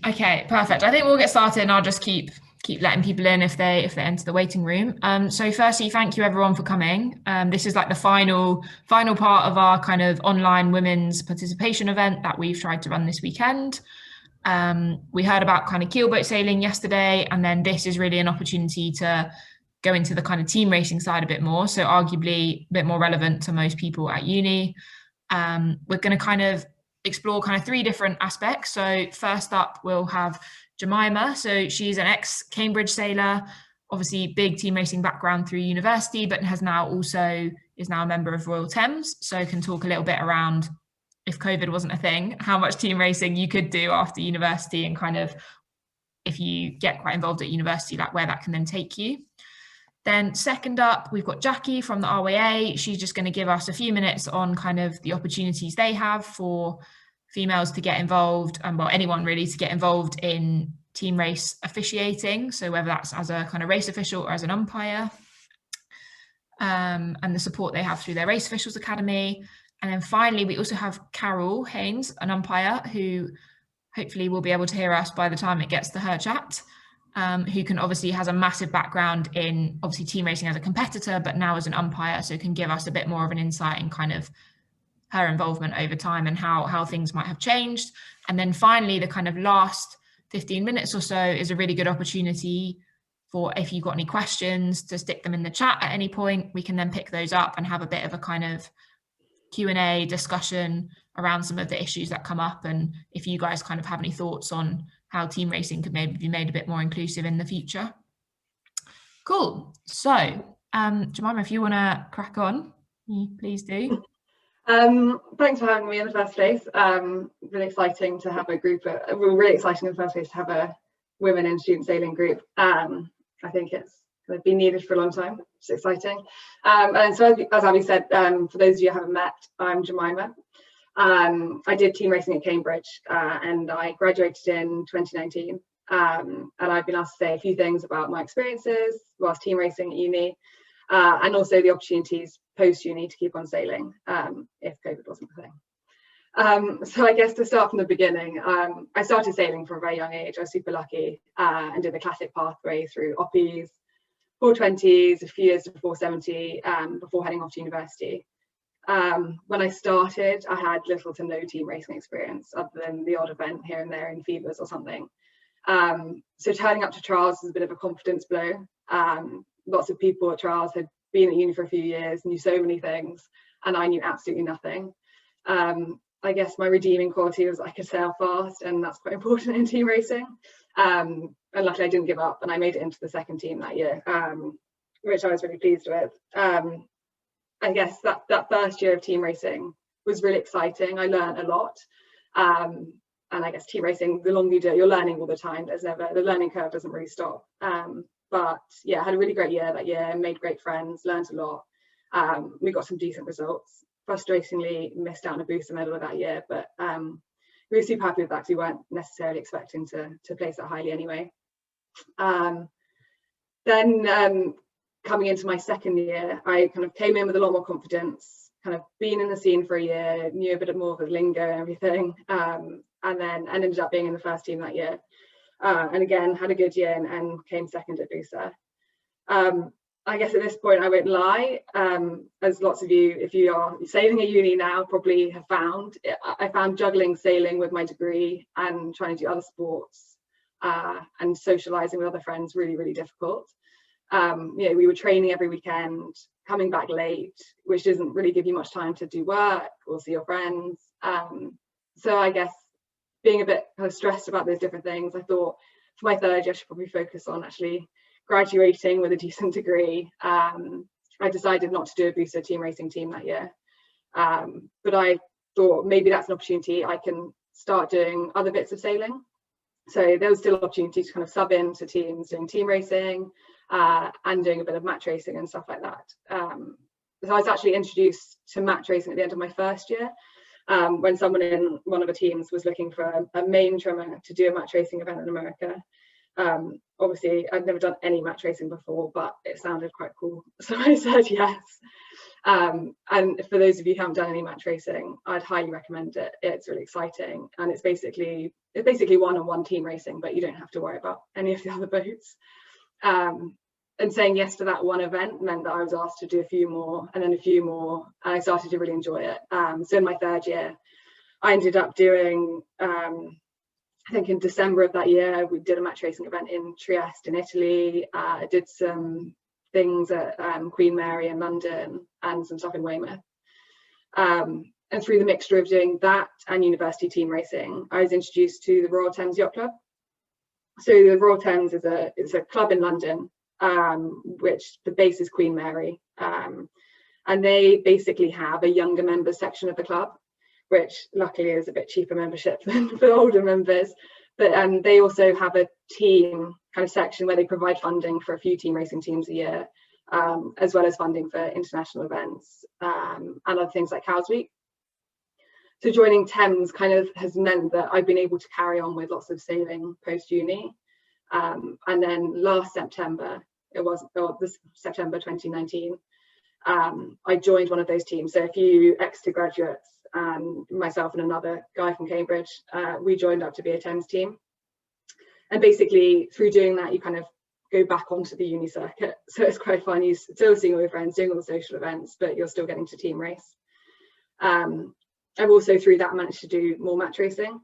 Okay, perfect. I think we'll get started and I'll just keep letting people in if they enter the waiting room. So firstly, thank you everyone for coming. This is like the final part of our kind of online women's participation event that we've tried to run this weekend. We heard about kind of keelboat sailing yesterday, and then this is really an opportunity to go into the kind of team racing side a bit more. So arguably a bit more relevant to most people at uni. We're going to kind of explore kind of three different aspects. So first up, we'll have Jemima. So she's an ex-Cambridge sailor, obviously big team racing background through university, but is now a member of Royal Thames. So can talk a little bit around, if COVID wasn't a thing, how much team racing you could do after university, and kind of if you get quite involved at university, like where that can then take you. Then second up, we've got Jacqui from the RYA. She's just going to give us a few minutes on kind of the opportunities they have for females to get involved, and well, anyone really to get involved in team race officiating. So whether that's as a kind of race official or as an umpire, and the support they have through their Race Officials Academy. And then finally, we also have Carol Haines, an umpire, who hopefully will be able to hear us by the time it gets to her chat. Who can obviously has a massive background in obviously team racing as a competitor, but now as an umpire, so can give us a bit more of an insight in kind of her involvement over time and how things might have changed. And then finally, the kind of last 15 minutes or so is a really good opportunity for, if you've got any questions, to stick them in the chat at any point. We can then pick those up and have a bit of a kind of Q&A discussion around some of the issues that come up, and if you guys kind of have any thoughts on how team racing could maybe be made a bit more inclusive in the future. Cool. So, Jemima, if you want to crack on, please do. Thanks for having me in the first place. Really exciting to have a group. Really exciting in the first place to have a women in student sailing group. I think it's been needed for a long time. It's exciting. And so as Abby said, for those of you who haven't met, I'm Jemima. I did team racing at Cambridge and I graduated in 2019. And I've been asked to say a few things about my experiences whilst team racing at uni, and also the opportunities post uni to keep on sailing if COVID wasn't a thing. So I guess to start from the beginning, I started sailing from a very young age. I was super lucky and did the classic pathway through Oppies, 420s, a few years before 70, before heading off to university. When I started, I had little to no team racing experience other than the odd event here and there in Fevers or something. So turning up to trials was a bit of a confidence blow. Lots of people at trials had been at uni for a few years, knew so many things, and I knew absolutely nothing. I guess my redeeming quality was I could sail fast, and that's quite important in team racing. And luckily I didn't give up, and I made it into the second team that year, which I was really pleased with. I guess that first year of team racing was really exciting. I learned a lot. And I guess team racing, the longer you do it, you're learning all the time. The learning curve doesn't really stop. But yeah, I had a really great year that year, made great friends, learned a lot. We got some decent results. Frustratingly missed out on a booster medal that year, but we were super happy with that because we weren't necessarily expecting to place that highly anyway. Then coming into my second year, I kind of came in with a lot more confidence, kind of been in the scene for a year, knew a bit more of the lingo and everything, and ended up being in the first team that year. And again, had a good year and came second at Booster. I guess at this point, I won't lie, as lots of you, if you are sailing at uni now, probably have found, I found juggling sailing with my degree and trying to do other sports and socialising with other friends really, really difficult. We were training every weekend, coming back late, which doesn't really give you much time to do work or see your friends. So I guess being a bit kind of stressed about those different things, I thought for my third year, I should probably focus on actually graduating with a decent degree. I decided not to do a booster team racing team that year. But I thought maybe that's an opportunity I can start doing other bits of sailing. So there was still opportunities to kind of sub into teams doing team racing and doing a bit of match racing and stuff like that. So I was actually introduced to match racing at the end of my first year when someone in one of the teams was looking for a main trimmer to do a match racing event in America. Obviously, I'd never done any match racing before, but it sounded quite cool, so I said yes. And for those of you who haven't done any match racing, I'd highly recommend it. It's really exciting, and it's basically one-on-one team racing, but you don't have to worry about any of the other boats. And saying yes to that one event meant that I was asked to do a few more, and then a few more, and I started to really enjoy it. So in my third year, I ended up doing, I think in December of that year, we did a match racing event in Trieste in Italy. I did some things at Queen Mary in London and some stuff in Weymouth. And through the mixture of doing that and university team racing, I was introduced to the Royal Thames Yacht Club. So the Royal Thames is a club in London, which the base is Queen Mary. And they basically have a younger members section of the club, which luckily is a bit cheaper membership than for older members. But they also have a team kind of section where they provide funding for a few team racing teams a year, as well as funding for international events and other things like Cows Week. So joining Thames kind of has meant that I've been able to carry on with lots of sailing post-uni. And then last September, this September 2019, I joined one of those teams. So a few Exeter graduates, myself and another guy from Cambridge, we joined up to be a Thames team. And basically through doing that, you kind of go back onto the uni circuit. So it's quite fun. You're still seeing all your friends, doing all the social events, but you're still getting to team race. I've also through that managed to do more match racing,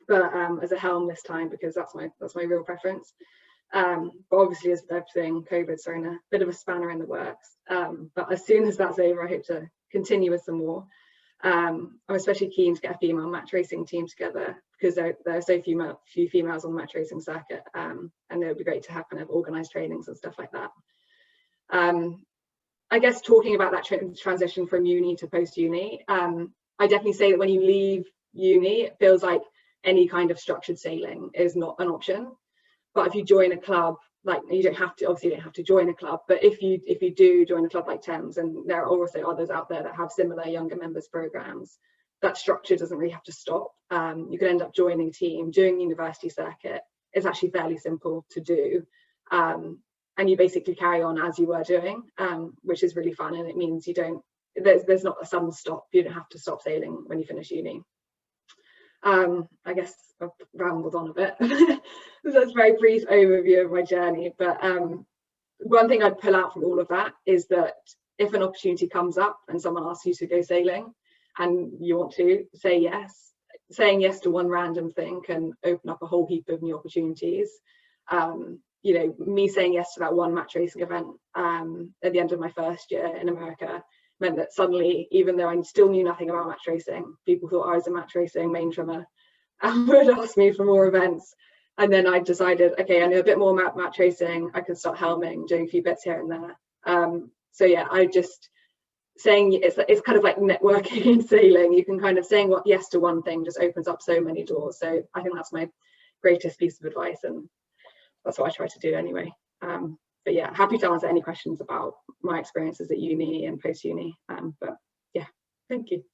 but as a helm this time, because that's my real preference. But obviously, as with everything, COVID's thrown a bit of a spanner in the works. But as soon as that's over, I hope to continue with some more. I'm especially keen to get a female match racing team together, because there are so few females on the match racing circuit, and it would be great to have kind of organised trainings and stuff like that. I guess talking about that transition from uni to post uni, I definitely say that when you leave uni, it feels like any kind of structured sailing is not an option. But if you join a club, like you don't have to join a club, but if you do join a club like Thames, and there are also others out there that have similar younger members programs, that structure doesn't really have to stop. You can end up joining a team, doing the university circuit. It's actually fairly simple to do. And you basically carry on as you were doing, which is really fun, and it means there's not a sudden stop. You don't have to stop sailing when you finish uni. I guess I've rambled on a bit. That's a very brief overview of my journey, but one thing I'd pull out from all of that is that if an opportunity comes up and someone asks you to go sailing and you want to, say yes. Saying yes to one random thing can open up a whole heap of new opportunities. You know, me saying yes to that one match racing event at the end of my first year in America meant that suddenly, even though I still knew nothing about match racing, people thought I was a match racing main trimmer and would ask me for more events. And then I decided, okay, I know a bit more about match racing. I could start helming, doing a few bits here and there. So yeah, I just saying it's kind of like networking in sailing. You can kind of saying yes to one thing just opens up so many doors. So I think that's my greatest piece of advice, and that's what I try to do anyway. But yeah, happy to answer any questions about my experiences at uni and post uni. But yeah, thank you.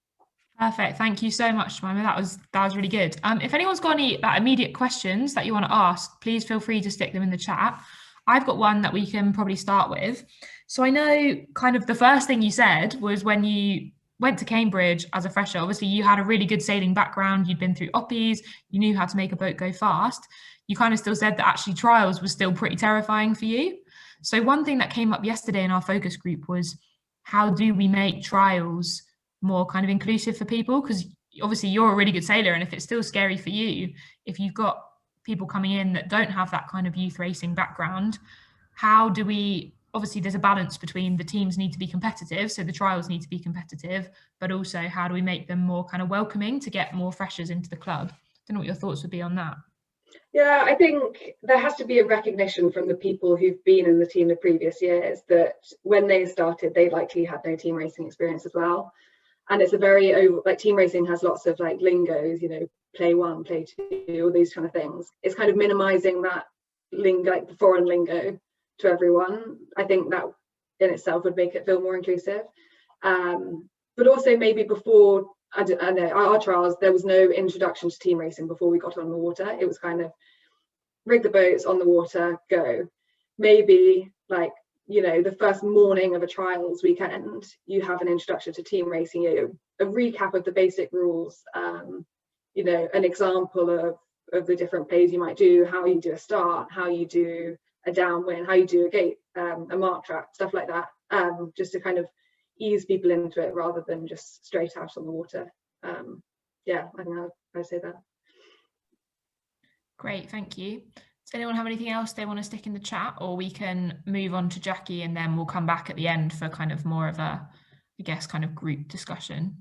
Perfect. Thank you so much, Jemima. That was really good. If anyone's got any immediate questions that you want to ask, please feel free to stick them in the chat. I've got one that we can probably start with. So I know kind of the first thing you said was when you went to Cambridge as a fresher, obviously you had a really good sailing background. You'd been through Oppies, you knew how to make a boat go fast. You kind of still said that actually trials was still pretty terrifying for you. So one thing that came up yesterday in our focus group was, how do we make trials more kind of inclusive for people? Because obviously you're a really good sailor, and if it's still scary for you, if you've got people coming in that don't have that kind of youth racing background, how do we, obviously there's a balance between the teams need to be competitive, so the trials need to be competitive, but also how do we make them more kind of welcoming to get more freshers into the club? I don't know what your thoughts would be on that. Yeah, I think there has to be a recognition from the people who've been in the team the previous years that when they started, they likely had no team racing experience as well. And it's a very, like, team racing has lots of like lingos, you know, play one, play two, all these kind of things. It's kind of minimizing that lingo, like the foreign lingo, to everyone. I think that in itself would make it feel more inclusive. But also maybe before, I know, our trials, there was no introduction to team racing before we got on the water. It was kind of, rig the boats on the water, go. Maybe like, you know, the first morning of a trials weekend, you have an introduction to team racing, you know, a recap of the basic rules, you know, an example of the different plays you might do, how you do a start, how you do a downwind, how you do a gate, a mark trap, stuff like that, just to kind of ease people into it rather than just straight out on the water. Yeah, I think I'd say that. Great, thank you. Does anyone have anything else they want to stick in the chat, or we can move on to Jacqui and then we'll come back at the end for kind of more of a, I guess, kind of group discussion.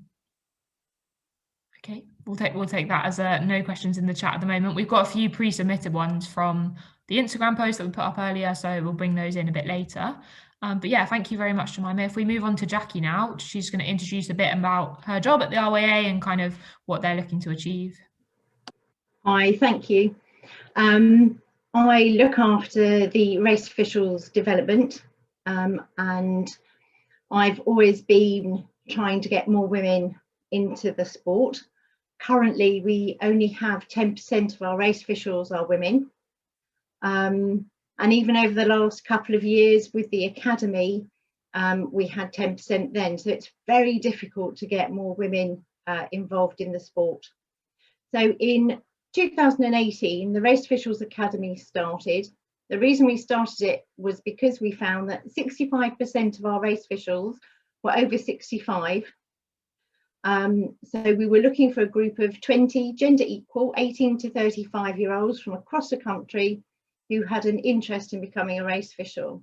Okay, we'll take that as no questions in the chat at the moment. We've got a few pre-submitted ones from the Instagram post that we put up earlier, so we'll bring those in a bit later. But yeah, thank you very much, Jemima. If we move on to Jacqui now, she's going to introduce a bit about her job at the RYA and kind of what they're looking to achieve. Hi, thank you. I look after the race officials development, and I've always been trying to get more women into the sport. Currently, we only have 10% of our race officials are women. And even over the last couple of years with the academy, we had 10% then. So it's very difficult to get more women involved in the sport. So in 2018, the Race Officials Academy started. The reason we started it was because we found that 65% of our race officials were over 65. So we were looking for a group of 20 gender equal 18 to 35-year-olds from across the country who had an interest in becoming a race official.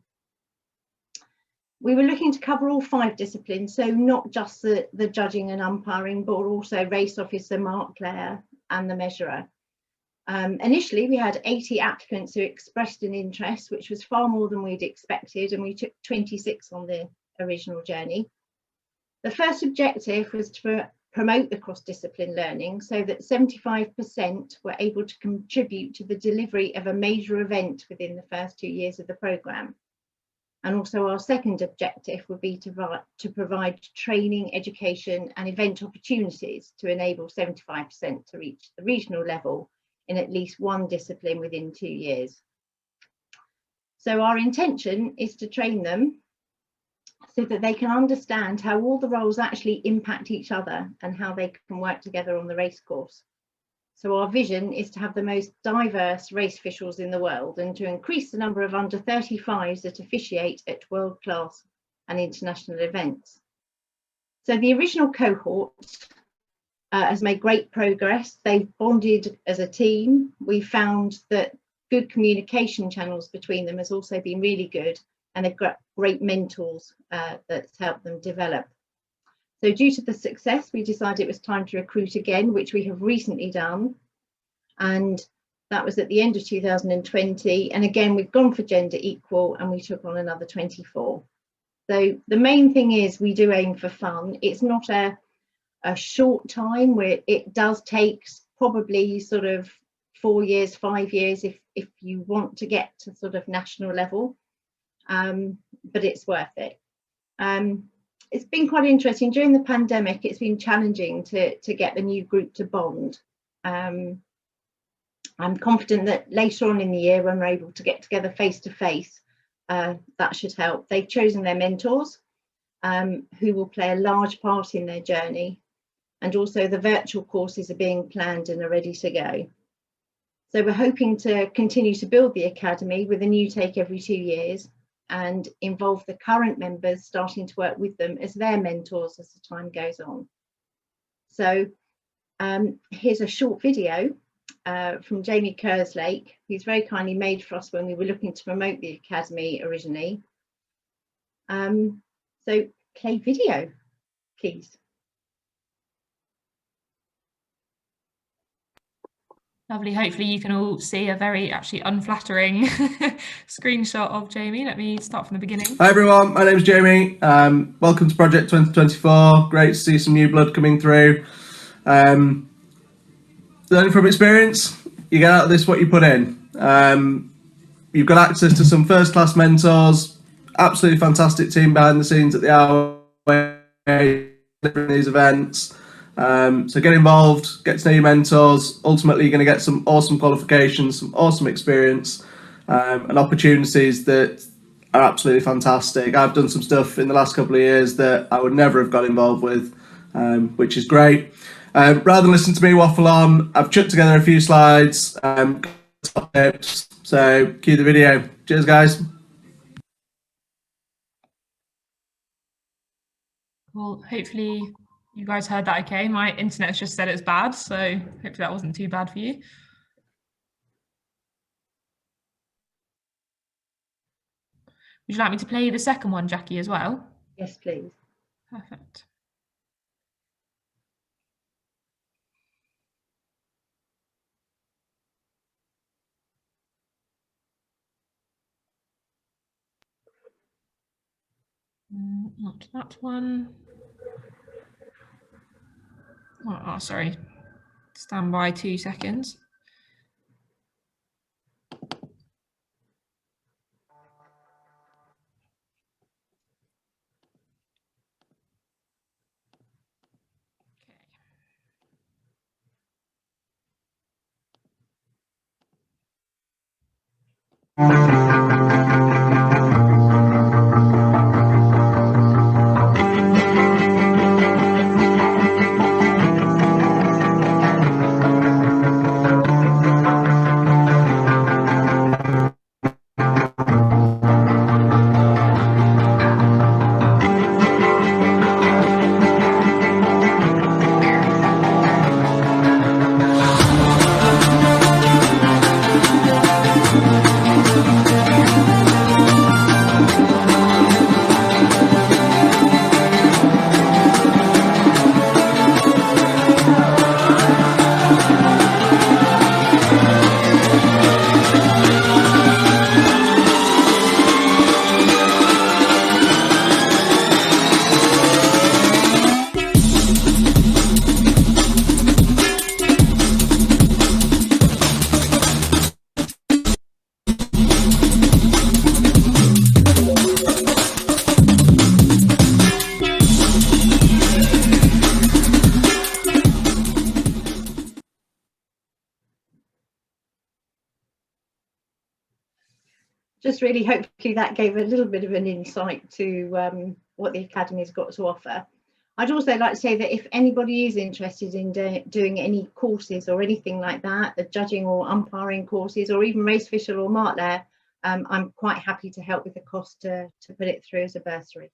We were looking to cover all 5 disciplines, so not just the judging and umpiring, but also race officer, mark layer and the measurer. Initially, we had 80 applicants who expressed an interest, which was far more than we'd expected, and we took 26 on the original journey. The first objective was to promote the cross-discipline learning so that 75% were able to contribute to the delivery of a major event within the first 2 years of the programme. And also our second objective would be to provide training, education and event opportunities to enable 75% to reach the regional level in at least one discipline within 2 years. So our intention is to train them so that they can understand how all the roles actually impact each other and how they can work together on the race course. So our vision is to have the most diverse race officials in the world and to increase the number of under 35s that officiate at world-class and international events. So the original cohort has made great progress. They've bonded as a team. We found that good communication channels between them has also been really good, and they've got great mentors that's helped them develop. So due to the success, we decided it was time to recruit again, which we have recently done. And that was at the end of 2020. And again, we've gone for gender equal and we took on another 24. So the main thing is we do aim for fun. It's not a short time, where it does take probably sort of 4 years, 5 years if you want to get to sort of national level, but it's worth it. It's been quite interesting during the pandemic. It's been challenging to get the new group to bond. I'm confident that later on in the year, when we're able to get together face to face, that should help. They've chosen their mentors, who will play a large part in their journey, and also the virtual courses are being planned and are ready to go. So we're hoping to continue to build the academy with a new take every 2 years and involve the current members, starting to work with them as their mentors as the time goes on. So here's a short video from Jamie Kerslake, who's very kindly made for us when we were looking to promote the academy originally. So play video, please. Lovely. Hopefully you can all see a very actually unflattering screenshot of Jamie. Let me start from the beginning. Hi everyone, my name is Jamie. Welcome to Project 2024. Great to see some new blood coming through. Learning from experience, you get out of this what you put in. You've got access to some first-class mentors, absolutely fantastic team behind the scenes at the RWA, delivering these events. So get involved, get to know your mentors. Ultimately, you're going to get some awesome qualifications, some awesome experience, and opportunities that are absolutely fantastic. I've done some stuff in the last couple of years that I would never have got involved with, which is great. Rather than listen to me waffle on, I've chucked together a few slides, tips. So cue the video. Cheers, guys. Well, hopefully you guys heard that okay. My internet's just said it's bad, so hopefully that wasn't too bad for you. Would you like me to play the second one, Jacqui, as well? Yes, please. Perfect. Not that one. Oh, sorry. Stand by 2 seconds. Just really hopefully that gave a little bit of an insight to what the Academy's got to offer. I'd also like to say that if anybody is interested in doing any courses or anything like that, the judging or umpiring courses, or even race official or martler, I'm quite happy to help with the cost to put it through as a bursary.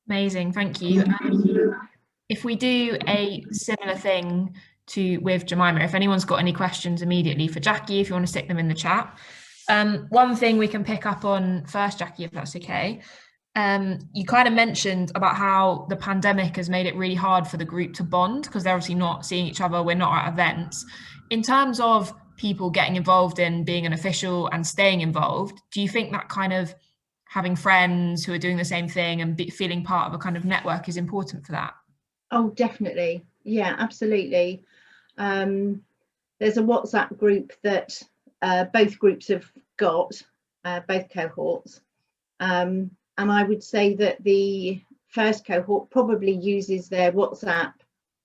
Amazing, thank you. If we do a similar thing with Jemima, if anyone's got any questions immediately for Jacqui, if you want to stick them in the chat. One thing we can pick up on first, Jacqui, if that's okay. You kind of mentioned about how the pandemic has made it really hard for the group to bond because they're obviously not seeing each other, we're not at events. In terms of people getting involved in being an official and staying involved, do you think that kind of having friends who are doing the same thing and feeling part of a kind of network is important for that? Oh, definitely. Yeah, absolutely. There's a WhatsApp group that both groups have got, both cohorts. And I would say that the first cohort probably uses their WhatsApp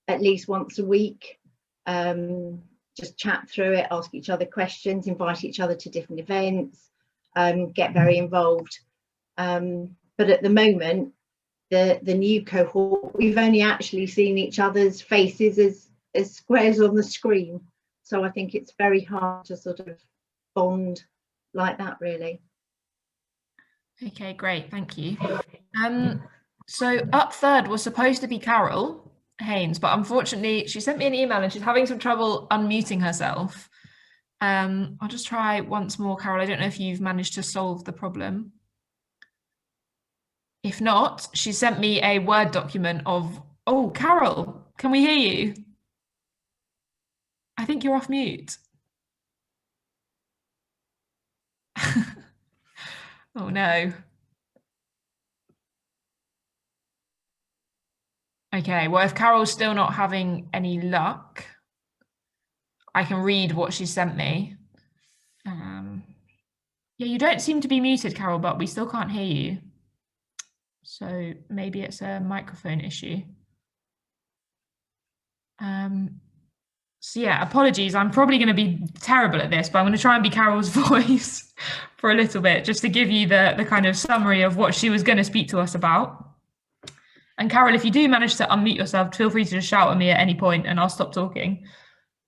at least once a week. Just chat through it, ask each other questions, invite each other to different events, get very involved. But at the moment, the new cohort, we've only actually seen each other's faces as squares on the screen. So I think it's very hard to sort of bond like that, really. Okay, great, thank you. So up third was supposed to be Carol Haines, but unfortunately she sent me an email and she's having some trouble unmuting herself. I'll just try once more, Carol. I don't know if you've managed to solve the problem. If not, she sent me a Word document of, oh, Carol, can we hear you? I think you're off mute. Oh no. Okay, well, if Carol's still not having any luck, I can read what she sent me. Yeah, you don't seem to be muted, Carol, but we still can't hear you. So maybe it's a microphone issue. So yeah, apologies. I'm probably going to be terrible at this, but I'm going to try and be Carol's voice for a little bit, just to give you the kind of summary of what she was going to speak to us about. And Carol, if you do manage to unmute yourself, feel free to just shout at me at any point and I'll stop talking.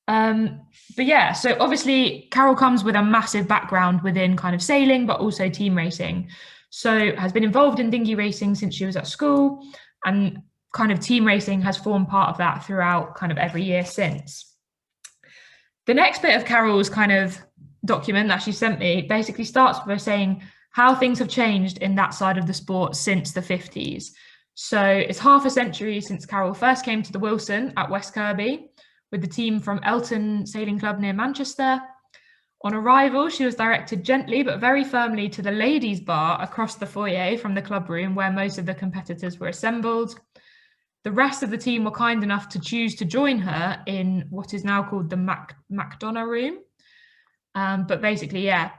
But yeah, so obviously Carol comes with a massive background within kind of sailing, but also team racing. So has been involved in dinghy racing since she was at school, and kind of team racing has formed part of that throughout kind of every year since. The next bit of Carol's kind of document that she sent me basically starts by saying how things have changed in that side of the sport since the 50s. So it's half a century since Carol first came to the Wilson at West Kirby with the team from Elton Sailing Club near Manchester. On arrival, she was directed gently but very firmly to the ladies' bar across the foyer from the club room where most of the competitors were assembled. The rest of the team were kind enough to choose to join her in what is now called the McDonough room. But basically, yeah,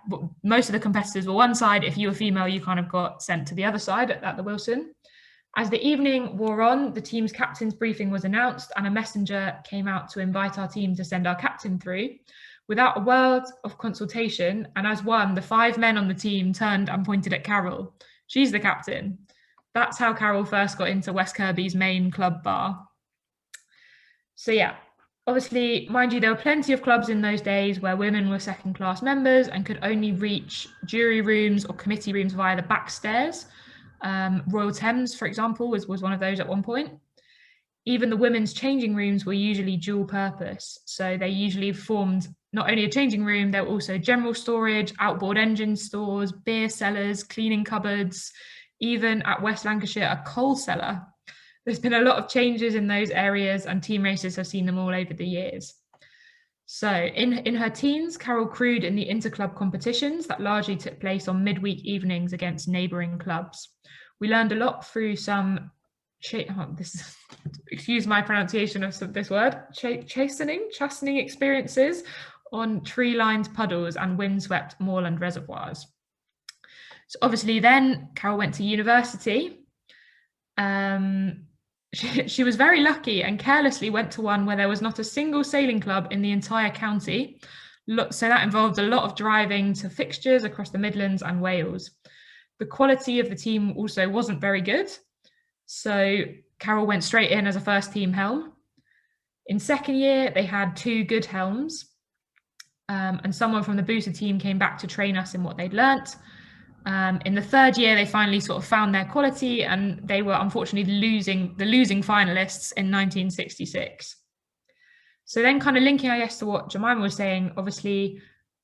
most of the competitors were one side. If you were female, you kind of got sent to the other side at the Wilson. As the evening wore on, the team's captain's briefing was announced and a messenger came out to invite our team to send our captain through without a word of consultation. And as one, the 5 men on the team turned and pointed at Carol. She's the captain. That's how Carol first got into West Kirby's main club bar. So yeah, obviously, mind you, there were plenty of clubs in those days where women were second-class members and could only reach jury rooms or committee rooms via the back stairs. Royal Thames, for example, was one of those at one point. Even the women's changing rooms were usually dual purpose. So they usually formed not only a changing room, there were also general storage, outboard engine stores, beer cellars, cleaning cupboards, even at West Lancashire, a coal cellar. There's been a lot of changes in those areas and team racers have seen them all over the years. So in her teens, Carol crewed in the interclub competitions that largely took place on midweek evenings against neighbouring clubs. We learned a lot through some, excuse my pronunciation of this word, chastening experiences on tree-lined puddles and windswept moorland reservoirs. So obviously then Carol went to university. She was very lucky and carelessly went to one where there was not a single sailing club in the entire county. So that involved a lot of driving to fixtures across the Midlands and Wales. The quality of the team also wasn't very good. So Carol went straight in as a first team helm. In second year, they had 2 good helms. And someone from the booster team came back to train us in what they'd learnt. In the third year, they finally sort of found their quality and they were unfortunately the losing finalists in 1966. So then kind of linking, I guess, to what Jemima was saying, obviously,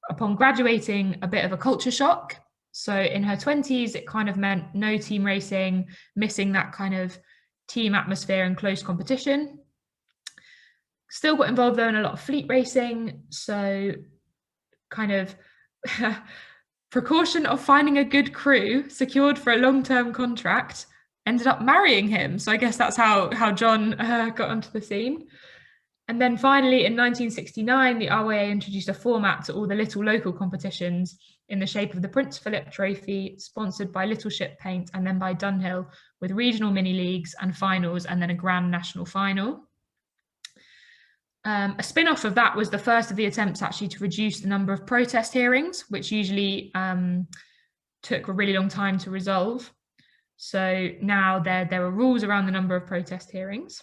upon graduating, a bit of a culture shock. So in her 20s, it kind of meant no team racing, missing that kind of team atmosphere and close competition. Still got involved though in a lot of fleet racing. So kind of precaution of finding a good crew, secured for a long-term contract, ended up marrying him. So I guess that's how John got onto the scene. And then finally in 1969, the RYA introduced a format to all the little local competitions in the shape of the Prince Philip Trophy, sponsored by Little Ship Paint and then by Dunhill, with regional mini leagues and finals and then a grand national final. A spin-off of that was the first of the attempts actually to reduce the number of protest hearings, which usually took a really long time to resolve. So now there are rules around the number of protest hearings.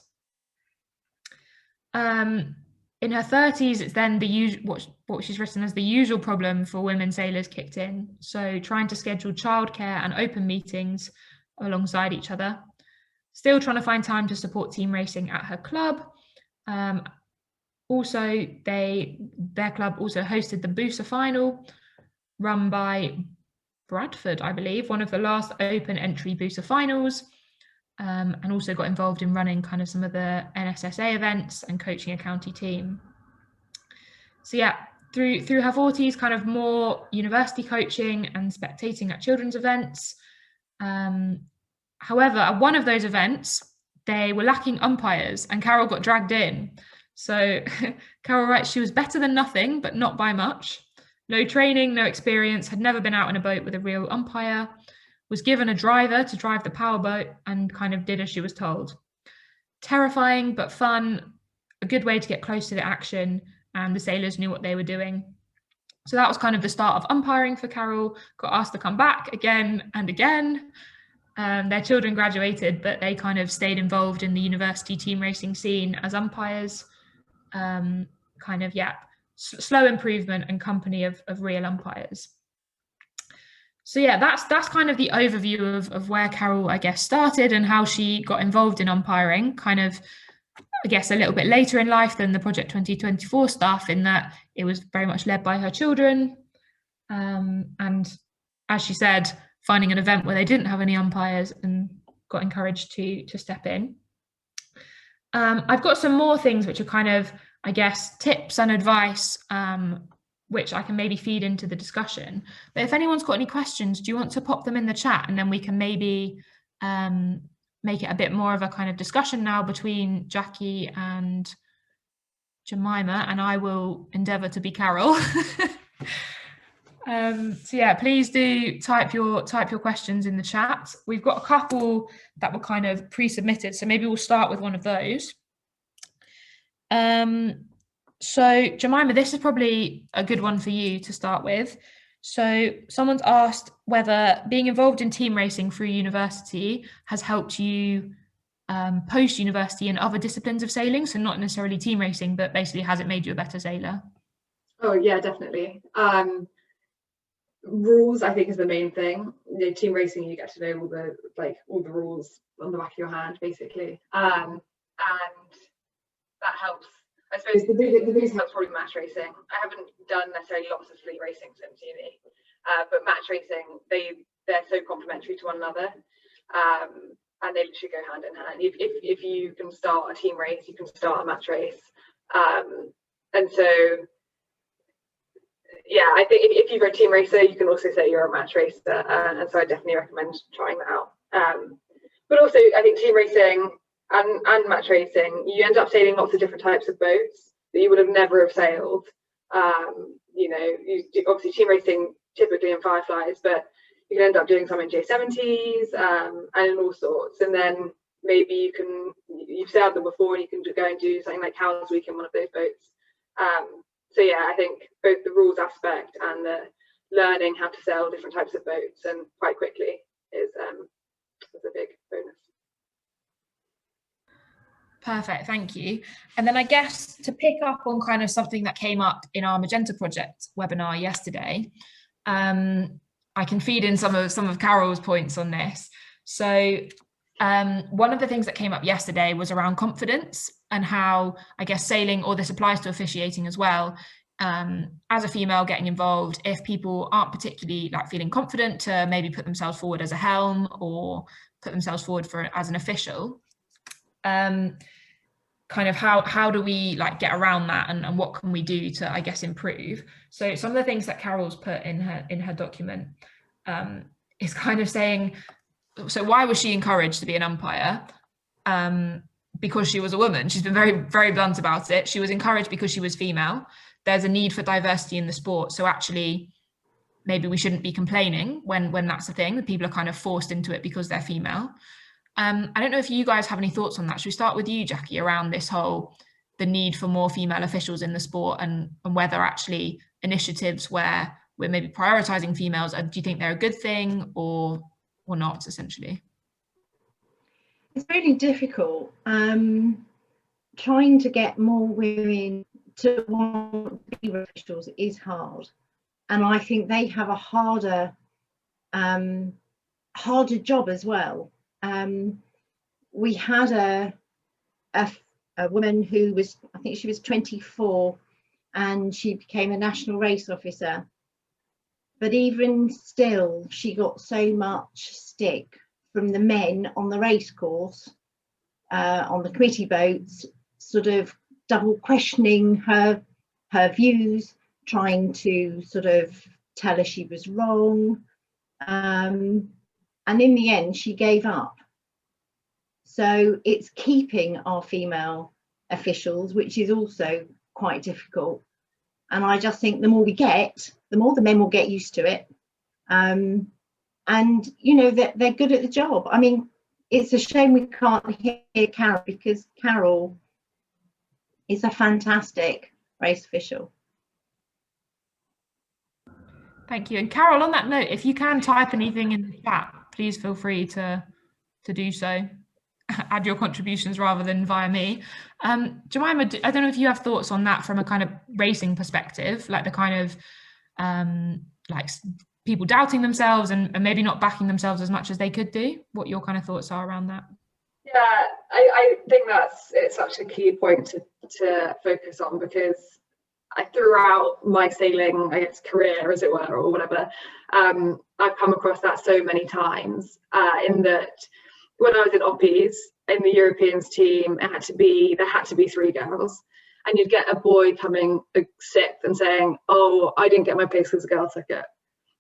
In her 30s, it's then what she's written as the usual problem for women sailors kicked in. So trying to schedule childcare and open meetings alongside each other. Still trying to find time to support team racing at her club. Also, their club also hosted the Booster final, run by Bradford, I believe, one of the last open entry Booster finals, and also got involved in running kind of some of the NSSA events and coaching a county team. So yeah, through her 40s, kind of more university coaching and spectating at children's events. However, at one of those events, they were lacking umpires and Carol got dragged in. So Carol writes, she was better than nothing, but not by much. No training, no experience, had never been out in a boat with a real umpire, was given a driver to drive the powerboat and kind of did as she was told. Terrifying, but fun. a good way to get close to the action, and the sailors knew what they were doing. So that was kind of the start of umpiring for Carol. Got asked to come back again and again. Their children graduated, but they kind of stayed involved in the university team racing scene as umpires. Slow improvement and company of real umpires. So yeah, that's kind of the overview of where Carol, I guess, started and how she got involved in umpiring, kind of, I guess, a little bit later in life than the Project 2024 stuff, in that it was very much led by her children. And as she said, finding an event where they didn't have any umpires and got encouraged to step in. I've got some more things which are kind of, I guess, tips and advice, which I can maybe feed into the discussion. But if anyone's got any questions, do you want to pop them in the chat, and then we can maybe make it a bit more of a kind of discussion now between Jacqui and Jemima, and I will endeavour to be Carol. So yeah, please do type your questions in the chat. We've got a couple that were kind of pre-submitted, so maybe we'll start with one of those. So Jemima, this is probably a good one for you to start with. So someone's asked whether being involved in team racing through university has helped you post-university in other disciplines of sailing, so not necessarily team racing, but basically has it made you a better sailor? Oh yeah, definitely. Rules, I think, is the main thing. You know, team racing, you get to know all the rules on the back of your hand, basically, and that helps. I suppose the biggest help's probably match racing. I haven't done necessarily lots of fleet racing since uni, but match racing, they're so complementary to one another, and they literally go hand in hand. If you can start a team race, you can start a match race, and so. Yeah, I think if you're a team racer, you can also say you're a match racer, and so I definitely recommend trying that out. But also, I think team racing and match racing, you end up sailing lots of different types of boats that you would have never have sailed. You know, you do, obviously team racing typically in Fireflies, but you can end up doing some in J70s and in all sorts. And then maybe you've sailed them before, and you can go and do something like How's Week in one of those boats. So yeah, I think both the rules aspect and the learning how to sail different types of boats and quite quickly is a big bonus. Perfect, thank you. And then I guess to pick up on kind of something that came up in our Magenta Project webinar yesterday, I can feed in some of Carol's points on this. So one of the things that came up yesterday was around confidence and how, I guess, sailing, or this applies to officiating as well, as a female getting involved, if people aren't particularly feeling confident to maybe put themselves forward as a helm or put themselves forward as an official, kind of how do we get around that, and what can we do to, I guess, improve? So some of the things that Carol's put in her document is kind of saying, so why was she encouraged to be an umpire? Because she was a woman. She's been very, very blunt about it. She was encouraged because she was female. There's a need for diversity in the sport. So actually, maybe we shouldn't be complaining when that's a thing. People are kind of forced into it because they're female. I don't know if you guys have any thoughts on that. Should we start with you, Jacqui, around this the need for more female officials in the sport, and whether actually initiatives where we're maybe prioritizing females, do you think they're a good thing or not, essentially? It's really difficult. Trying to get more women to want to be officials is hard, and I think they have a harder job as well. We had a woman who was, I think she was 24, and she became a national race officer, but even still she got so much stick from the men on the race course, on the committee boats, sort of double questioning her views, trying to sort of tell her she was wrong, and in the end she gave up. So it's keeping our female officials, which is also quite difficult. And I just think the more we get, the more the men will get used to it. And you know, they're good at the job. I mean, it's a shame we can't hear Carol, because Carol is a fantastic race official. Thank you. And Carol, on that note, if you can type anything in the chat, please feel free to do so. Add your contributions rather than via me. Jemima, I don't know if you have thoughts on that from a kind of racing perspective, like the kind of like people doubting themselves and maybe not backing themselves as much as they could do. What your kind of thoughts are around that? Yeah, I think it's such a key point to focus on, because throughout my sailing, I guess, career, as it were, or whatever, I've come across that so many times. In that, when I was in Oppies in the Europeans team, there had to be 3 girls, and you'd get a boy coming 6th and saying, "Oh, I didn't get my place because a girl took it,"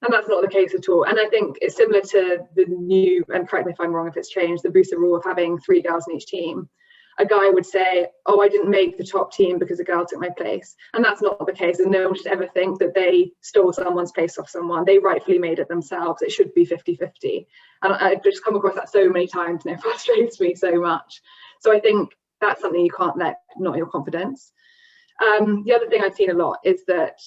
and that's not the case at all. And I think it's similar to the new, and correct me if I'm wrong if it's changed, the booster rule of having 3 girls in each team. A guy would say, "Oh, I didn't make the top team because a girl took my place," and that's not the case. And no one should ever think that they stole someone's place off someone. They rightfully made it themselves. It should be 50-50. And I've just come across that so many times, and it frustrates me so much. So I think that's something you can't let not your confidence. The other thing I've seen a lot is that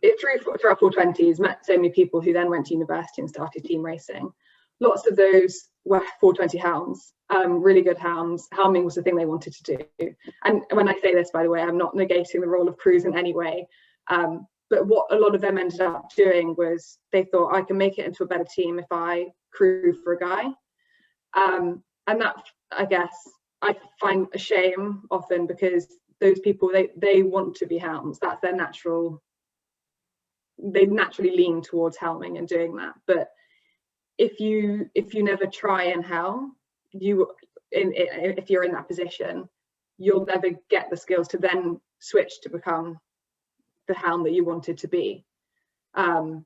through our 420s, met so many people who then went to university and started team racing. Lots of those were 420 hounds, really good hounds. Hounding was the thing they wanted to do. And when I say this, by the way, I'm not negating the role of crews in any way. But what a lot of them ended up doing was they thought, I can make it into a better team if I crew for a guy. And that, I guess, I find a shame often, because those people, they want to be hounds. That's their natural, they naturally lean towards helming and doing that. But if you never try and helm, if you're in that position, you'll never get the skills to then switch to become the hound that you wanted to be. So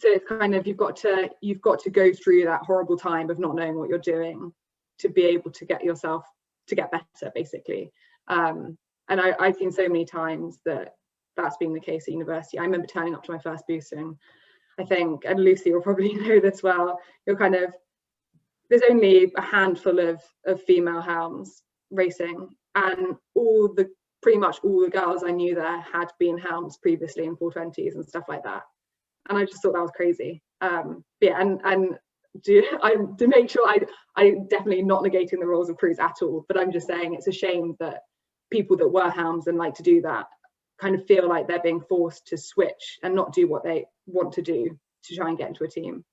it's kind of, you've got to go through that horrible time of not knowing what you're doing to be able to get yourself to get better, basically. And I've seen so many times that's been the case at university. I remember turning up to my first boosting, I think, and Lucy will probably know this well, there's only a handful of female hounds racing, and pretty much all the girls I knew there had been hounds previously in 420s and stuff like that. And I just thought that was crazy. Yeah, and to make sure, I definitely not negating the roles of crews at all, but I'm just saying it's a shame that people that were hounds and like to do that kind of feel like they're being forced to switch and not do what they want to do to try and get into a team.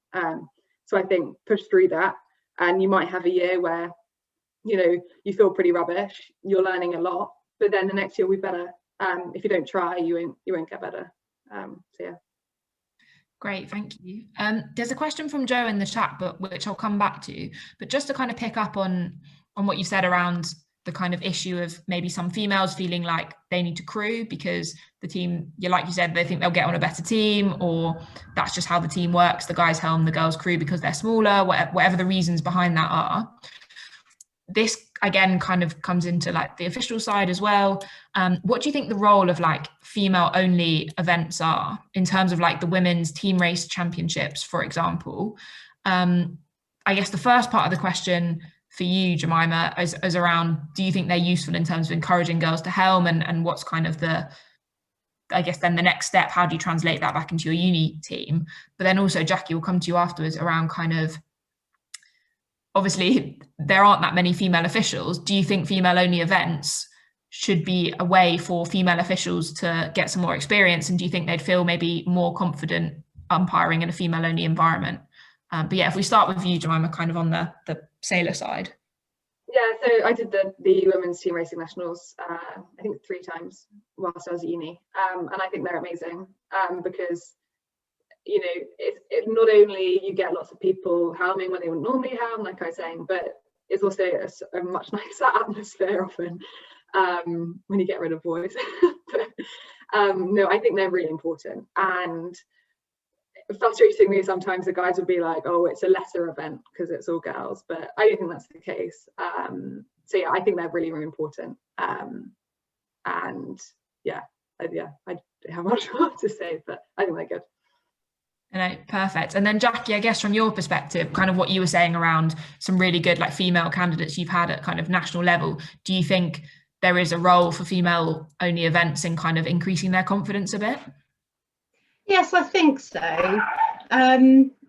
So I think push through that, and you might have a year where you feel pretty rubbish, you're learning a lot, but then the next year will be better. If you don't try, you won't get better. So yeah. Great, thank you. There's a question from Joe in the chat, but which I'll come back to. But just to kind of pick up on what you said around the kind of issue of maybe some females feeling like they need to crew because the team, like you said, they think they'll get on a better team, or that's just how the team works. The guys helm, the girls crew because they're smaller, whatever the reasons behind that are. This again kind of comes into like the official side as well. What do you think the role of like female only events are in terms of like the women's team race championships, for example? I guess the first part of the question for you, Jemima, is around, do you think they're useful in terms of encouraging girls to helm, and what's kind of I guess then the next step, how do you translate that back into your uni team? But then also, Jacqui, will come to you afterwards around kind of, obviously there aren't that many female officials. Do you think female only events should be a way for female officials to get some more experience, and do you think they'd feel maybe more confident umpiring in a female only environment? But yeah, if we start with you, Jemima, kind of on the sailor side. Yeah, so I did the women's team racing nationals, I think 3 times whilst I was at uni, and I think they're amazing, because it not only you get lots of people helming when they would normally helm, like I was saying, but it's also a much nicer atmosphere often when you get rid of boys. But, no, I think they're really important. And frustratingly, sometimes the guys will be like, oh, it's a lesser event because it's all girls, but I don't think that's the case. So yeah, I think they're really, really important. And yeah, I don't have much more to say, but I think they're good. Perfect. And then Jacqui, I guess from your perspective, kind of what you were saying around some really good like female candidates you've had at kind of national level, do you think there is a role for female only events in kind of increasing their confidence a bit? Yes, I think so.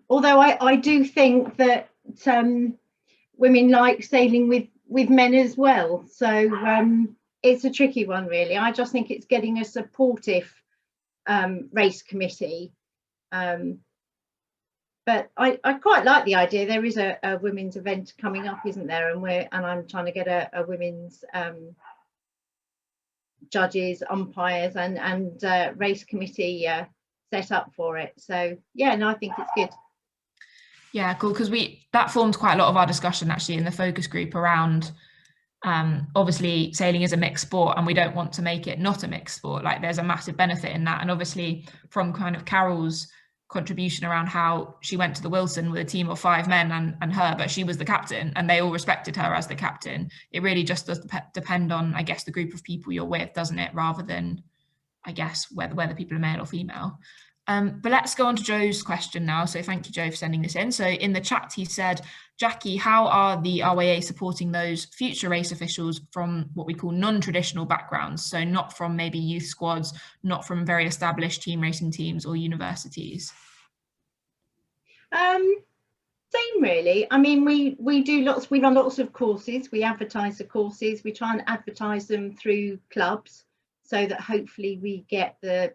Although I do think that women like sailing with men as well. So it's a tricky one, really. I just think it's getting a supportive race committee. But I quite like the idea. There is a women's event coming up, isn't there? And I'm trying to get a women's judges, umpires, and race committee set up for it. So yeah, no, I think it's good. Yeah, cool. Because that formed quite a lot of our discussion actually in the focus group around obviously sailing is a mixed sport, and we don't want to make it not a mixed sport. Like, there's a massive benefit in that. And obviously from kind of Carol's contribution around how she went to the Wilson with a team of 5 men and her, but she was the captain and they all respected her as the captain. It really just does depend on, I guess, the group of people you're with, doesn't it, rather than, I guess, whether people are male or female. But let's go on to Joe's question now. So thank you, Joe, for sending this in. So in the chat, he said, Jacqui, how are the RYA supporting those future race officials from what we call non-traditional backgrounds? So not from maybe youth squads, not from very established team racing teams or universities? Same really. I mean, we run lots of courses. We advertise the courses. We try and advertise them through clubs so that hopefully we get the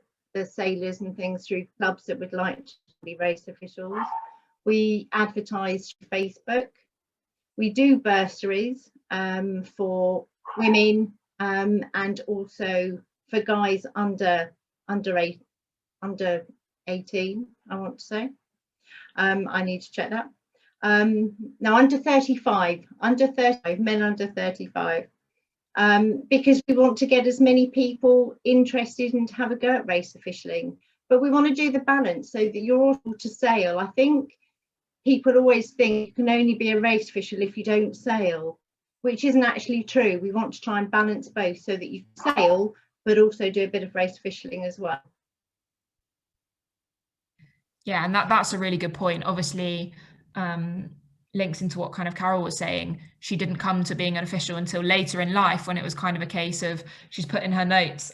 sailors and things through clubs that would like to be race officials. We advertise through Facebook. We do bursaries for women and also for guys under 18, I want to say. I need to check that. Now under 35, men under 35. Because we want to get as many people interested and to have a go at race officialing, but we want to do the balance so that you're able to sail. I think people always think you can only be a race official if you don't sail, which isn't actually true. We want to try and balance both so that you sail but also do a bit of race officialing as well. Yeah, and that's a really good point. Obviously, links into what kind of Carol was saying. She didn't come to being an official until later in life, when it was kind of a case of, she's put in her notes,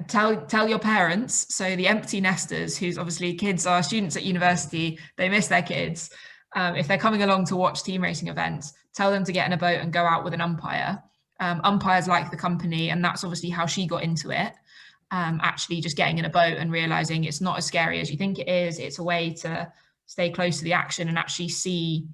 tell your parents, so the empty nesters, whose obviously kids are students at university, they miss their kids. If they're coming along to watch team racing events, tell them to get in a boat and go out with an umpire. Umpires like the company, and that's obviously how she got into it. Actually just getting in a boat and realizing it's not as scary as you think it is. It's a way to stay close to the action and actually see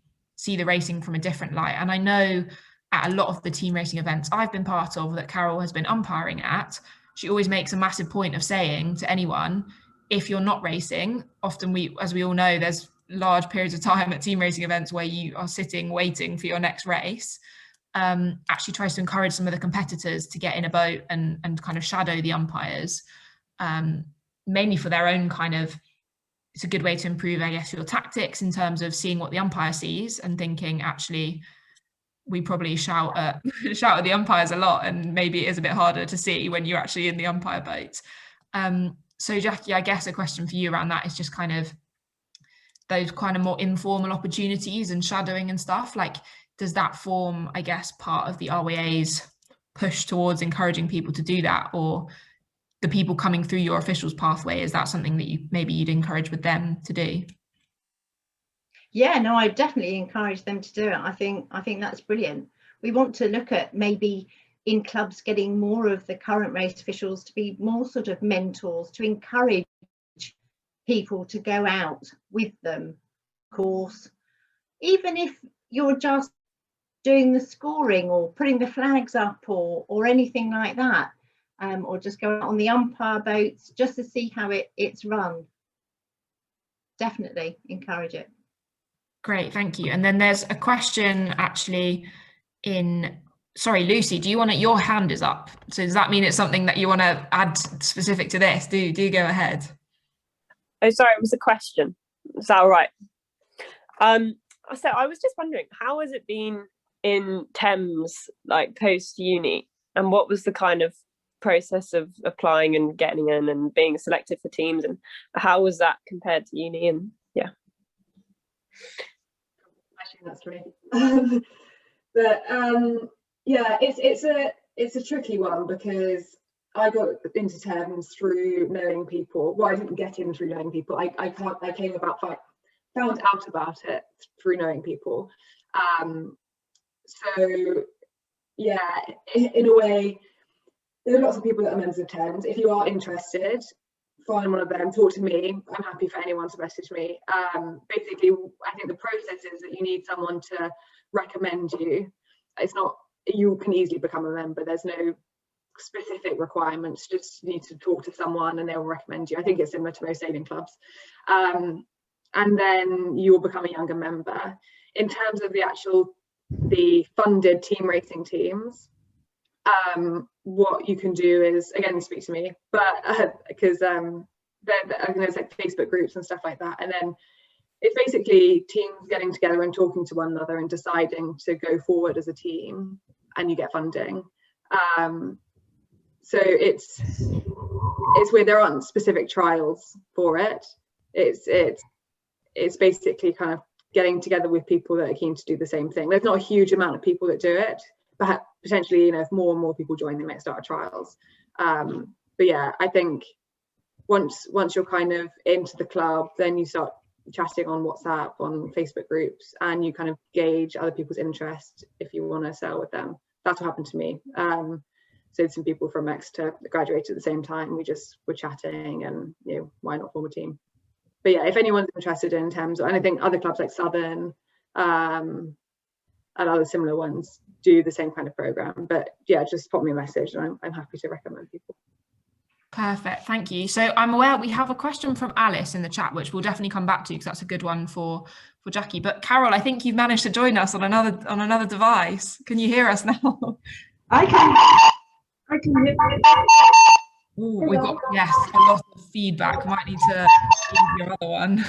the racing from a different light. And I know at a lot of the team racing events I've been part of that Carol has been umpiring at, she always makes a massive point of saying to anyone, if you're not racing, often as we all know, there's large periods of time at team racing events where you are sitting waiting for your next race. Actually tries to encourage some of the competitors to get in a boat and kind of shadow the umpires, mainly for their own kind of, it's a good way to improve, I guess, your tactics in terms of seeing what the umpire sees and thinking, actually, we probably shout at the umpires a lot, and maybe it is a bit harder to see when you're actually in the umpire boat. So Jacqui, I guess a question for you around that is just kind of those kind of more informal opportunities and shadowing and stuff. Like, does that form, I guess, part of the RYA's push towards encouraging people to do that, or the people coming through your officials pathway, is that something that you'd encourage with them to do? Yeah, no, I definitely encourage them to do it. I think that's brilliant. We want to look at maybe in clubs getting more of the current race officials to be more sort of mentors, to encourage people to go out with them, of course, even if you're just doing the scoring or putting the flags up or anything like that. Or just go out on the umpire boats just to see how it's run. Definitely encourage it. Great, thank you. And then there's a question actually sorry, Lucy, do you want your hand is up. So does that mean it's something that you want to add specific to this? Do go ahead. Oh, sorry, it was a question. Is that all right? So I was just wondering, how has it been in Thames, like post uni, and what was the kind of process of applying and getting in and being selected for teams, and how was that compared to uni? And yeah, actually that's right. But Yeah, it's a tricky one, because I got into Thames through knowing people. Well, I didn't get in through knowing people. I found out about it through knowing people. So yeah, in a way, there are lots of people that are members of Thames. If you are interested, find one of them, talk to me. I'm happy for anyone to message me. Basically, I think the process is that you need someone to recommend you. It's not, you can easily become a member. There's no specific requirements, just need to talk to someone and they will recommend you. I think it's similar to most sailing clubs. And then you will become a younger member. In terms of the funded team racing teams, what you can do is, again, speak to me, but because there's like Facebook groups and stuff like that, and then it's basically teams getting together and talking to one another and deciding to go forward as a team, and you get funding. So it's where there aren't specific trials for it. It's basically kind of getting together with people that are keen to do the same thing. There's not a huge amount of people that do it, but potentially, if more and more people join, they might start trials. But yeah, I think once you're kind of into the club, then you start chatting on WhatsApp, on Facebook groups, and you kind of gauge other people's interest if you want to sail with them. That's what happened to me. So some people from Exeter graduated at the same time. We just were chatting, and why not form a team? But yeah, if anyone's interested in Thames, and I think other clubs like Southern and other similar ones do the same kind of program. But yeah, just pop me a message, and I'm happy to recommend people. Perfect, thank you. So I'm aware we have a question from Alice in the chat, which we'll definitely come back to, because that's a good one for Jacqui. But Carol, I think you've managed to join us on another device. Can you hear us now? I can hear you. Ooh, we've got, yes, a lot of feedback. Might need to use your other one.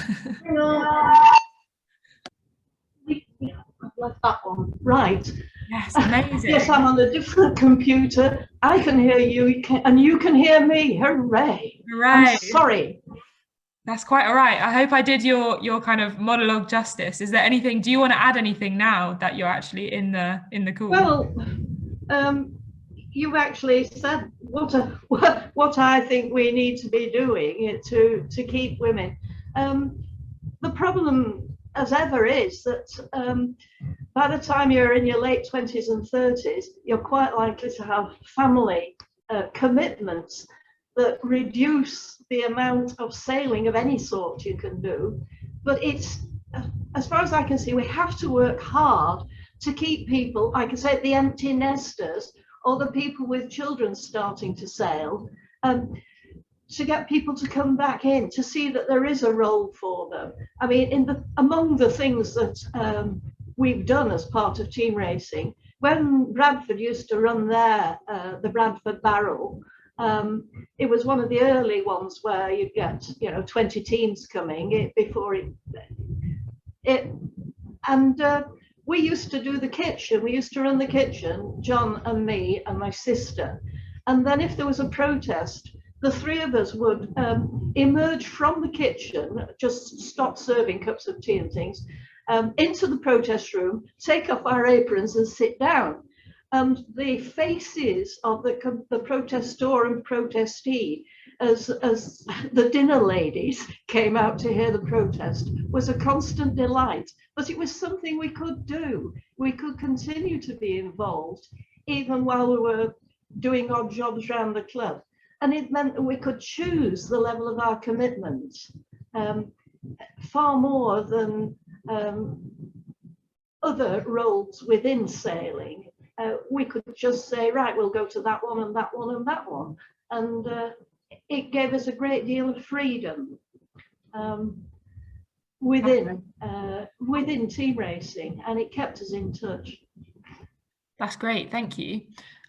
I've left that one. Right. Yes, amazing. Yes, I'm on a different computer. I can hear you, and you can hear me. Hooray. Hooray. I'm sorry. That's quite all right. I hope I did your kind of monologue justice. Is there anything, do you want to add anything now that you're actually in the call? Well, you've actually said what I think we need to be doing to keep women. The problem, as ever, is that by the time you're in your late 20s and 30s, you're quite likely to have family commitments that reduce the amount of sailing of any sort you can do. But it's, as far as I can see, we have to work hard to keep people, like I say, the empty nesters, or the people with children starting to sail, to get people to come back in, to see that there is a role for them. I mean, among the things that we've done as part of team racing, when Bradford used to run the Bradford Barrel, it was one of the early ones where you'd get 20 teams coming before we used to do the kitchen. We used to run the kitchen, John and me and my sister. And then if there was a protest, the three of us would emerge from the kitchen, just stop serving cups of tea and things, into the protest room, take off our aprons and sit down. And the faces of the protestor and protestee as the dinner ladies came out to hear the protest was a constant delight. But it was something we could do. We could continue to be involved even while we were doing odd jobs around the club. And it meant that we could choose the level of our commitment far more than other roles within sailing. We could just say, right, we'll go to that one and that one and that one. And it gave us a great deal of freedom within team racing, and it kept us in touch. That's great, thank you.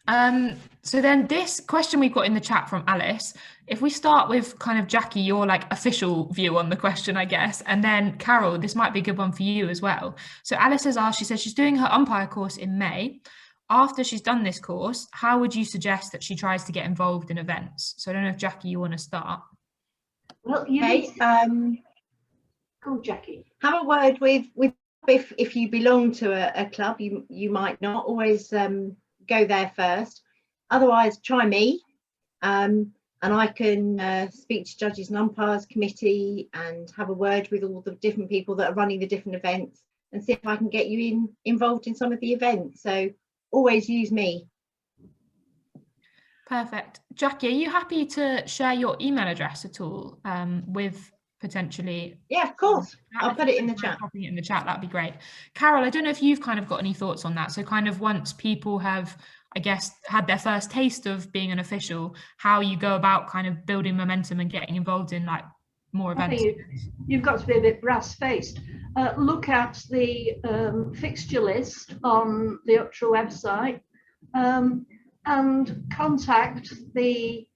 So then this question we've got in the chat from Alice, if we start with kind of Jacqui, your like official view on the question, I guess, and then Carol, this might be a good one for you as well. So Alice has asked, she says she's doing her umpire course in May. After she's done this course, how would you suggest that she tries to get involved in events? So I don't know if Jacqui, you want to start. Well, Go, Jacqui. Have a word with if you belong to a club, you might not always go there first. Otherwise, try me, and I can speak to judges and umpires committee and have a word with all the different people that are running the different events and see if I can get you involved in some of the events. So always use me. Perfect. Jacqui, are you happy to share your email address at all with potentially? Yeah, of course. I'll put it in the chat. Popping it in the chat, that'd be great. Carol, I don't know if you've kind of got any thoughts on that. So kind of once people have, I guess, had their first taste of being an official, how you go about kind of building momentum and getting involved in like more events. You've got to be a bit brass-faced. Look at the fixture list on the UTRA website and contact the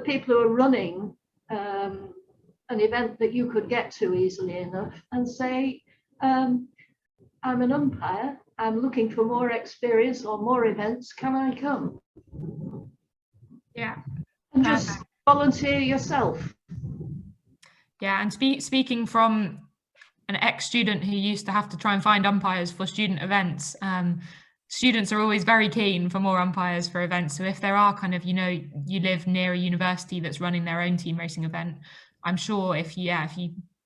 people who are running an event that you could get to easily enough and say, I'm an umpire, I'm looking for more experience or more events, can I come? Yeah. And just volunteer yourself. Yeah, and speaking from an ex-student who used to have to try and find umpires for student events, students are always very keen for more umpires for events. So if there are kind of, you know, you live near a university that's running their own team racing event, I'm sure if you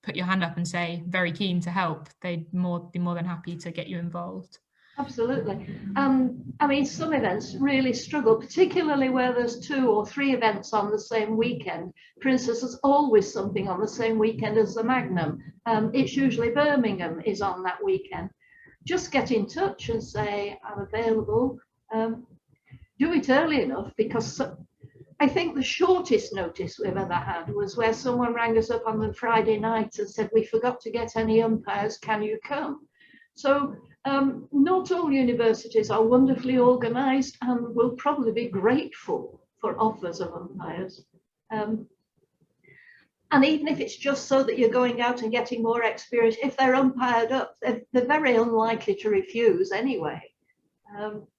put your hand up and say very keen to help, they'd be more than happy to get you involved. Absolutely. I mean, some events really struggle, particularly where there's 2 or 3 events on the same weekend. For instance, there's always something on the same weekend as the Magnum. It's usually Birmingham is on that weekend. Just get in touch and say, I'm available. Do it early enough, because I think the shortest notice we've ever had was where someone rang us up on the Friday night and said, we forgot to get any umpires, can you come? So not all universities are wonderfully organised and will probably be grateful for offers of umpires. And even if it's just so that you're going out and getting more experience, if they're umpired up, they're very unlikely to refuse anyway.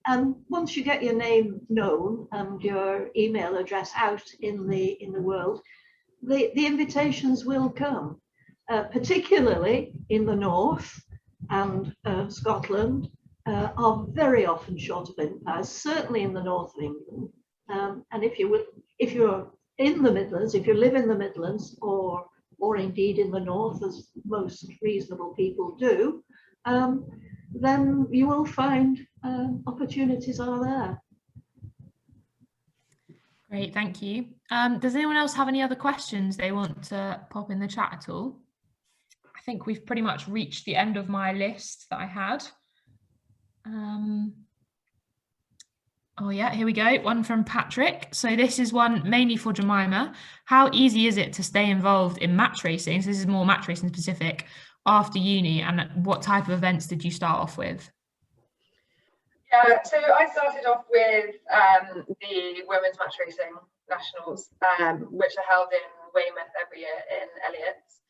And once you get your name known and your email address out in the world, the invitations will come, particularly in the north. And Scotland are very often short of umpires, certainly in the north of England. And if you're in the Midlands, if you live in the Midlands, or indeed in the north, as most reasonable people do, then you will find opportunities are there. Great, thank you. Does anyone else have any other questions they want to pop in the chat at all? I think we've pretty much reached the end of my list that I had. Oh yeah, here we go. One from Patrick. So this is one mainly for Jemima. How easy is it to stay involved in match racing? So this is more match racing specific after uni, and what type of events did you start off with? Yeah, so I started off with the Women's Match Racing Nationals, which are held in Weymouth every year in Elliot's.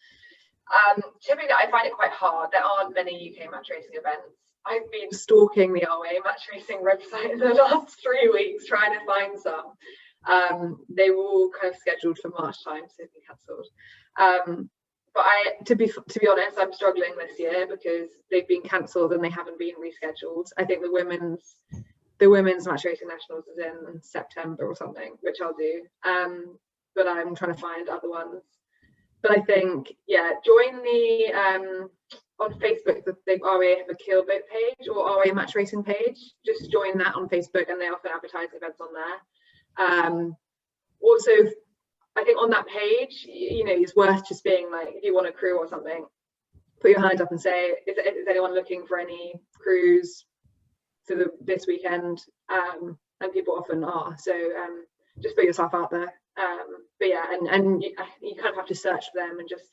Typically, I find it quite hard. There aren't many UK match racing events. I've been stalking the RWA match racing website in the last 3 weeks trying to find some. They were all kind of scheduled for March time, so they've been cancelled. But to be honest, I'm struggling this year because they've been cancelled and they haven't been rescheduled. I think the women's match racing nationals is in September or something, which I'll do. But I'm trying to find other ones. But I think, yeah, join the on Facebook, the RWA have a keelboat page or RWA match racing page. Just join that on Facebook, and they often advertise events on there. Also, I think on that page, you know, it's worth just being like, if you want a crew or something, put your hand up and say, is anyone looking for any crews for this weekend? And people often are. So just put yourself out there. But yeah, and you kind of have to search for them and just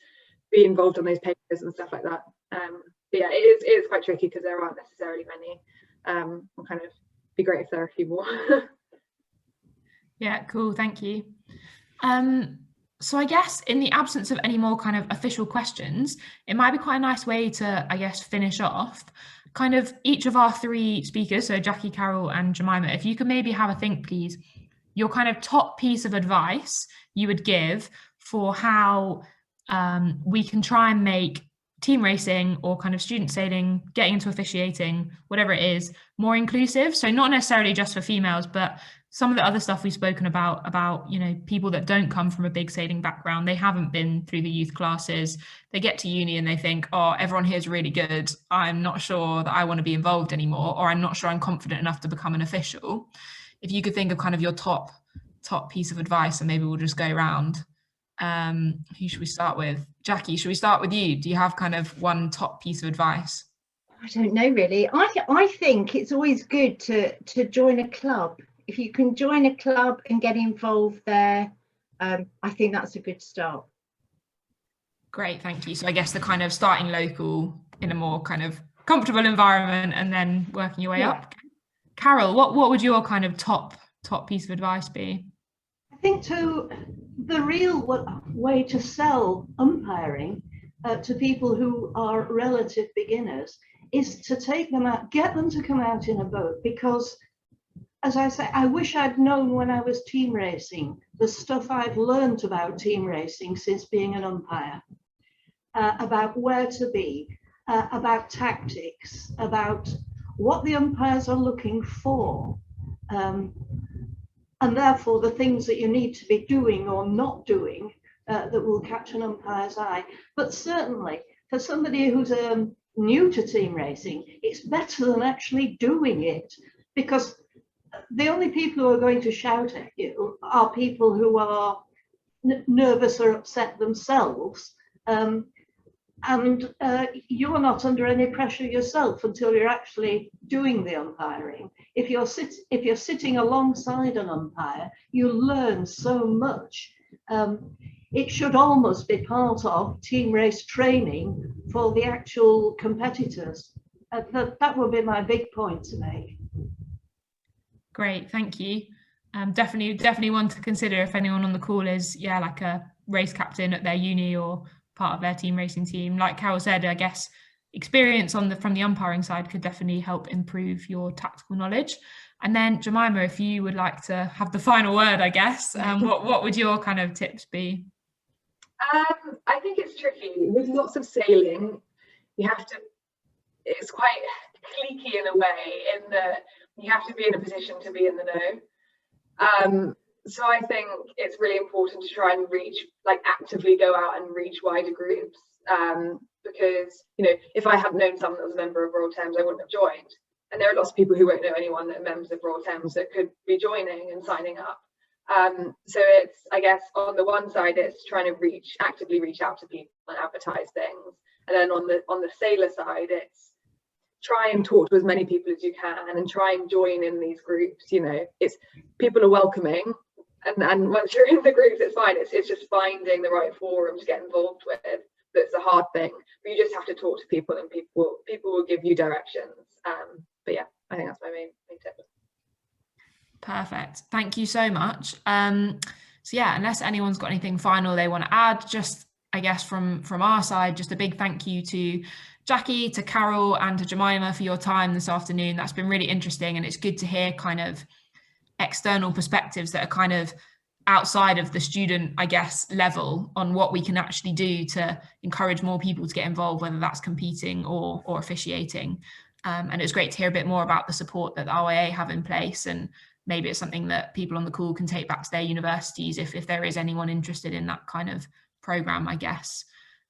be involved on those pages and stuff like that. But yeah, it is quite tricky because there aren't necessarily many. It'll kind of be great if there are a few more. Yeah, cool, thank you. So I guess in the absence of any more kind of official questions, it might be quite a nice way to, I guess, finish off. Kind of each of our 3 speakers, so Jacqui, Carol and Jemima, if you could maybe have a think, please, your kind of top piece of advice you would give for how we can try and make team racing or kind of student sailing, getting into officiating, whatever it is, more inclusive. So not necessarily just for females, but some of the other stuff we've spoken about, you know, people that don't come from a big sailing background, they haven't been through the youth classes, they get to uni and they think, oh, everyone here is really good, I'm not sure that I want to be involved anymore, or I'm not sure I'm confident enough to become an official. If you could think of kind of your top piece of advice, and maybe we'll just go around. Who should we start with? Jacqui, should we start with you? Do you have kind of one top piece of advice? I don't know really. I think it's always good to join a club. If you can join a club and get involved there, I think that's a good start. Great, thank you. So I guess the kind of starting local in a more kind of comfortable environment and then working your way up. Carol, what would your kind of top piece of advice be? I think the real way to sell umpiring to people who are relative beginners is to take them out, get them to come out in a boat, because as I say, I wish I'd known when I was team racing the stuff I've learned about team racing since being an umpire, about where to be, about tactics, about what the umpires are looking for, and therefore the things that you need to be doing or not doing that will catch an umpire's eye. But certainly for somebody who's new to team racing, it's better than actually doing it, because the only people who are going to shout at you are people who are nervous or upset themselves, and you're not under any pressure yourself until you're actually doing the umpiring. If you're sitting alongside an umpire, you learn so much. It should almost be part of team race training for the actual competitors. That would be my big point to make. Great, thank you. Definitely one to consider if anyone on the call is like a race captain at their uni or part of their team racing team. Like Carol said, I guess experience from the umpiring side could definitely help improve your tactical knowledge. And then Jemima, if you would like to have the final word, I guess, what would your kind of tips be? I think it's tricky with lots of sailing. It's quite cliquey in a way, in that you have to be in a position to be in the know. So I think it's really important to try and actively go out and reach wider groups, because, you know, if I hadn't known someone that was a member of Royal Thames, I wouldn't have joined. And there are lots of people who won't know anyone that are members of Royal Thames that could be joining and signing up. So it's, I guess, on the one side, it's trying to actively reach out to people and advertise things. And then on the sailor side, it's try and talk to as many people as you can and try and join in these groups. You know, it's people are welcoming, and once you're in the groups, it's fine. It's just finding the right forum to get involved with that's a hard thing. But you just have to talk to people, and people will give you directions. But yeah, I think that's my main tip. Perfect. Thank you so much. So yeah, unless anyone's got anything final they want to add, just I guess from our side, just a big thank you to Jacqui, to Carol, and to Jemima for your time this afternoon. That's been really interesting, and it's good to hear kind of external perspectives that are kind of outside of the student, I guess, level on what we can actually do to encourage more people to get involved, whether that's competing or officiating. And it's great to hear a bit more about the support that the RYA have in place, and maybe it's something that people on the call can take back to their universities if there is anyone interested in that kind of program, I guess.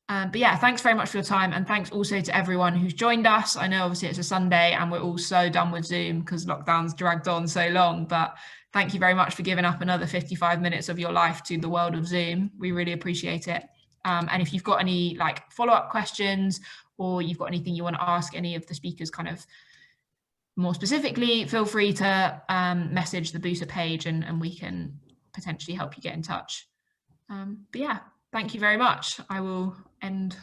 But yeah, thanks very much for your time, and thanks also to everyone who's joined us. I know obviously it's a Sunday and we're all so done with Zoom because lockdown's dragged on so long, but thank you very much for giving up another 55 minutes of your life to the world of Zoom. We really appreciate it. And if you've got any follow-up questions, or you've got anything you want to ask any of the speakers kind of more specifically, feel free to message the Booster page and we can potentially help you get in touch. But yeah, thank you very much. I will end